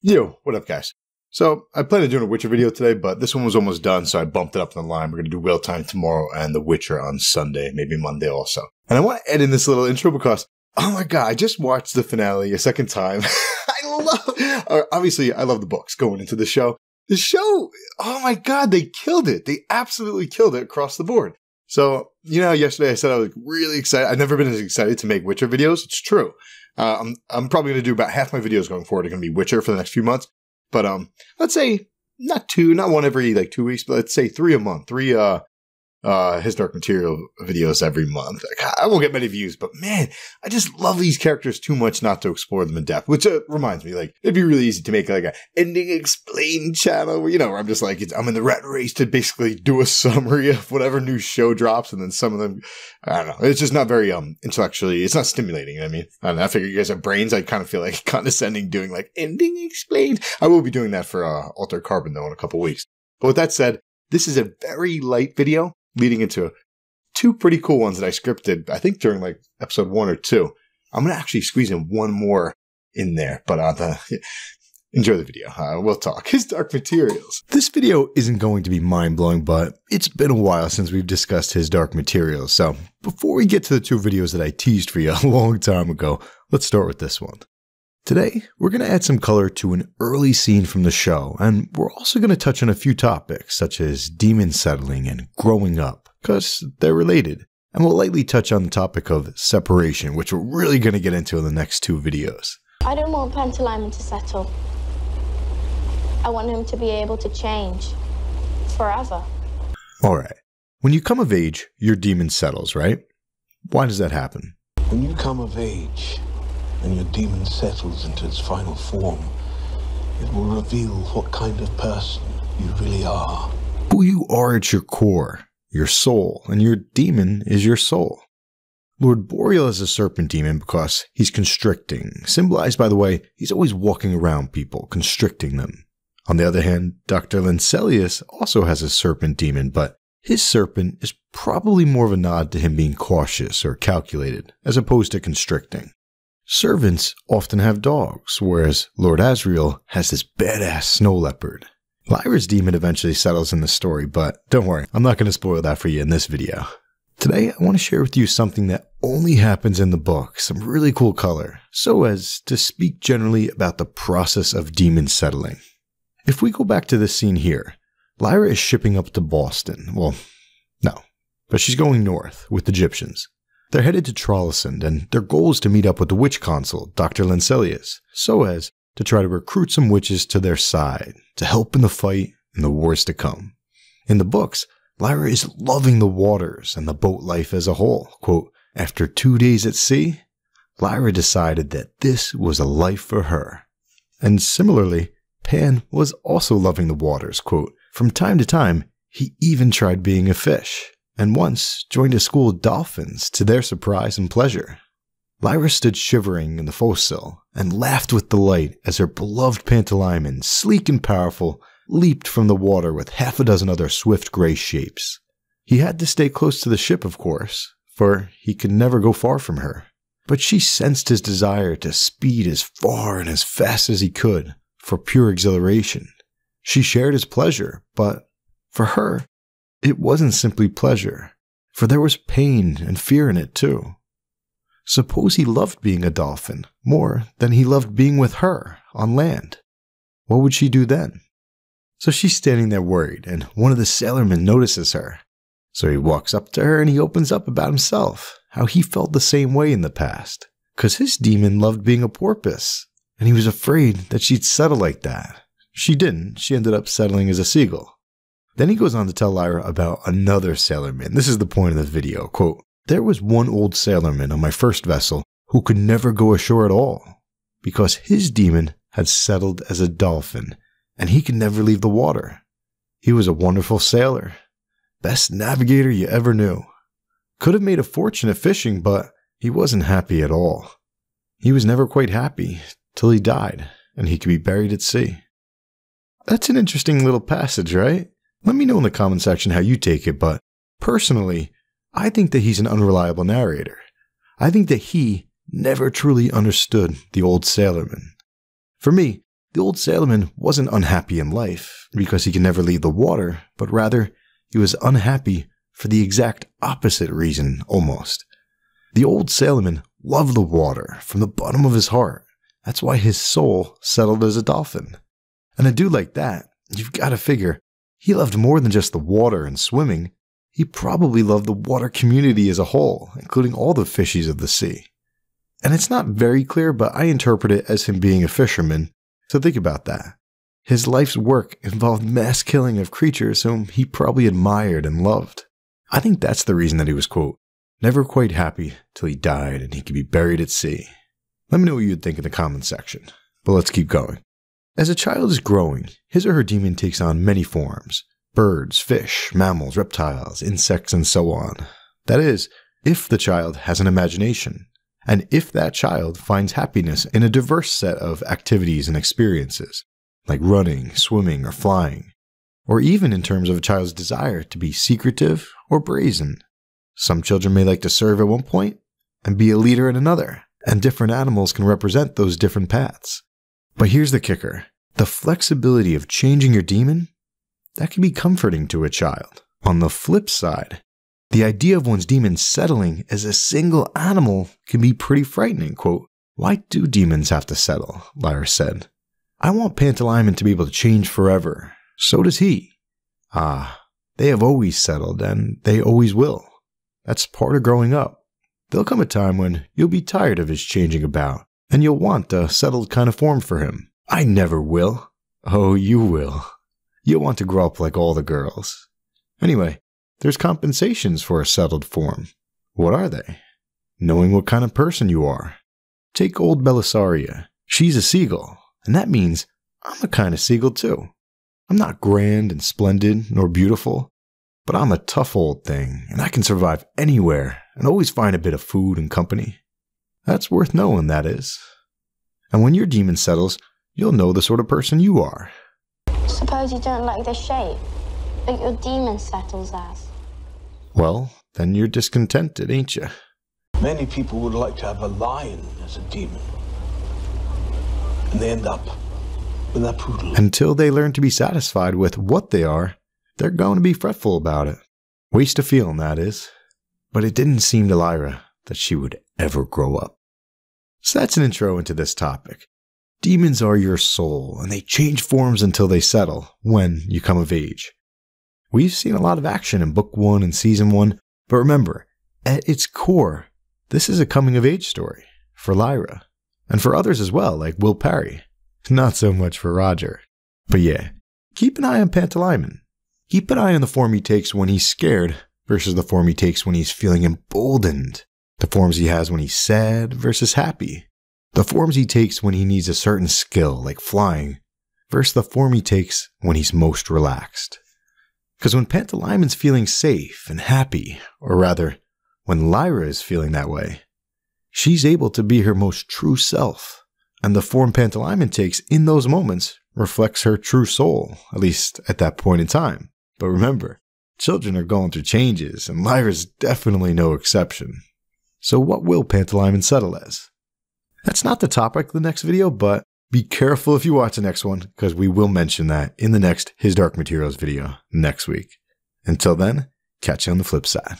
Yo, what up, guys? So, I planned on doing a Witcher video today, but this one was almost done, so I bumped it up in the line. We're going to do Wheel Time tomorrow and The Witcher on Sunday, maybe Monday also. And I want to add in this little intro because, oh my god, I just watched the finale a second time. Obviously, I love the books going into the show. The show, oh my god, they killed it. They absolutely killed it across the board. So, you know, yesterday I said I was really excited. I've never been as excited to make Witcher videos. It's true. I'm probably going to do about half my videos going forward are going to be Witcher for the next few months. But let's say not one every 2 weeks, but let's say 3 a month. 3 His Dark Material videos every month. I won't get many views, but man, I just love these characters too much not to explore them in depth. Which reminds me, it'd be really easy to make a ending explained channel where, where I'm just I'm in the rat race to basically do a summary of whatever new show drops, and then some of them, I don't know, it's just not very intellectually, it's not stimulating. You know what I mean? I don't know, I figure you guys have brains. I kind of feel like condescending doing ending explained. I will be doing that for Altered Carbon though in a couple weeks. But with that said, this is a very light video, leading into 2 pretty cool ones that I scripted, I think during episode 1 or 2. I'm going to actually squeeze in one more in there, but enjoy the video. We'll talk. His Dark Materials. This video isn't going to be mind-blowing, but it's been a while since we've discussed His Dark Materials. So before we get to the 2 videos that I teased for you a long time ago, let's start with this one. Today, we're going to add some color to an early scene from the show, and we're also going to touch on a few topics such as demon settling and growing up, because they're related. And we'll lightly touch on the topic of separation, which we're really going to get into in the next 2 videos. I don't want Pantalaimon to settle. I want him to be able to change. Forever. Alright, when you come of age, your demon settles, right? Why does that happen? When you come of age, and your demon settles into its final form, it will reveal what kind of person you really are. Who you are at your core, your soul, and your demon is your soul. Lord Boreal is a serpent demon because he's constricting, symbolized by the way he's always walking around people, constricting them. On the other hand, Dr. Lancelius also has a serpent demon, but his serpent is probably more of a nod to him being cautious or calculated, as opposed to constricting. Servants often have dogs, whereas Lord Asriel has this badass snow leopard. Lyra's demon eventually settles in the story, but don't worry, I'm not going to spoil that for you in this video. Today, I want to share with you something that only happens in the book, some really cool color, so as to speak generally about the process of demon settling. If we go back to this scene here, Lyra is shipping up to Boston. Well, no, but she's going north with Egyptians. They're headed to Trollesund, and their goal is to meet up with the witch consul, Dr. Lancelius, so as to try to recruit some witches to their side, to help in the fight and the wars to come. In the books, Lyra is loving the waters and the boat life as a whole. Quote, after 2 days at sea, Lyra decided that this was a life for her. And similarly, Pan was also loving the waters. Quote, from time to time, he even tried being a fish, and once joined a school of dolphins to their surprise and pleasure. Lyra stood shivering in the forecastle and laughed with delight as her beloved Pantalaimon, sleek and powerful, leaped from the water with 6 other swift gray shapes. He had to stay close to the ship, of course, for he could never go far from her. But she sensed his desire to speed as far and as fast as he could for pure exhilaration. She shared his pleasure, but for her, it wasn't simply pleasure, for there was pain and fear in it too. Suppose he loved being a dolphin more than he loved being with her on land. What would she do then? So she's standing there worried, and one of the sailormen notices her. So he walks up to her and he opens up about himself, how he felt the same way in the past, 'cause his demon loved being a porpoise, and he was afraid that she'd settle like that. She didn't. She ended up settling as a seagull. Then he goes on to tell Lyra about another sailorman. This is the point of the video. Quote, there was one old sailorman on my first vessel who could never go ashore at all, because his demon had settled as a dolphin, and he could never leave the water. He was a wonderful sailor, best navigator you ever knew. Could have made a fortune at fishing, but he wasn't happy at all. He was never quite happy till he died, and he could be buried at sea. That's an interesting little passage, right? Let me know in the comment section how you take it, but personally, I think that he's an unreliable narrator. I think that he never truly understood the old sailorman. For me, the old sailorman wasn't unhappy in life because he could never leave the water, but rather he was unhappy for the exact opposite reason, almost. The old sailorman loved the water from the bottom of his heart. That's why his soul settled as a dolphin. And a dude like that, you've got to figure, he loved more than just the water and swimming. He probably loved the water community as a whole, including all the fishies of the sea. And it's not very clear, but I interpret it as him being a fisherman, so think about that. His life's work involved mass killing of creatures whom he probably admired and loved. I think that's the reason that he was, quote, never quite happy till he died and he could be buried at sea. Let me know what you'd think in the comments section, but let's keep going. As a child is growing, his or her demon takes on many forms. Birds, fish, mammals, reptiles, insects, and so on. That is, if the child has an imagination, and if that child finds happiness in a diverse set of activities and experiences, like running, swimming, or flying, or even in terms of a child's desire to be secretive or brazen. Some children may like to serve at one point and be a leader at another, and different animals can represent those different paths. But here's the kicker. The flexibility of changing your demon, that can be comforting to a child. On the flip side, the idea of one's demon settling as a single animal can be pretty frightening. Quote, why do demons have to settle? Lyra said. I want Pantalaimon to be able to change forever. So does he. Ah, they have always settled, and they always will. That's part of growing up. There'll come a time when you'll be tired of his changing about, and you'll want a settled kind of form for him. I never will. Oh, you will. You'll want to grow up like all the girls. Anyway, there's compensations for a settled form. What are they? Knowing what kind of person you are. Take old Belisaria. She's a seagull, and that means I'm a kind of seagull too. I'm not grand and splendid nor beautiful, but I'm a tough old thing, and I can survive anywhere and always find a bit of food and company. That's worth knowing, that is. And when your demon settles, you'll know the sort of person you are. Suppose you don't like the shape that your demon settles as. Well, then you're discontented, ain't you? Many people would like to have a lion as a demon. And they end up with a poodle. Until they learn to be satisfied with what they are, they're going to be fretful about it. Waste a feeling, that is. But it didn't seem to Lyra that she would ever grow up. So that's an intro into this topic. Demons are your soul, and they change forms until they settle, when you come of age. We've seen a lot of action in Book 1 and Season 1, but remember, at its core, this is a coming-of-age story, for Lyra, and for others as well, like Will Parry. Not so much for Roger. But yeah, keep an eye on Pantalaimon. Keep an eye on the form he takes when he's scared, versus the form he takes when he's feeling emboldened. The forms he has when he's sad versus happy. The forms he takes when he needs a certain skill, like flying, versus the form he takes when he's most relaxed. Because when Pantalaimon's feeling safe and happy, or rather, when Lyra is feeling that way, she's able to be her most true self, and the form Pantalaimon takes in those moments reflects her true soul, at least at that point in time. But remember, children are going through changes, and Lyra's definitely no exception. So what will Pantalaimon settle as? That's not the topic of the next video, but be careful if you watch the next one, because we will mention that in the next His Dark Materials video next week. Until then, catch you on the flip side.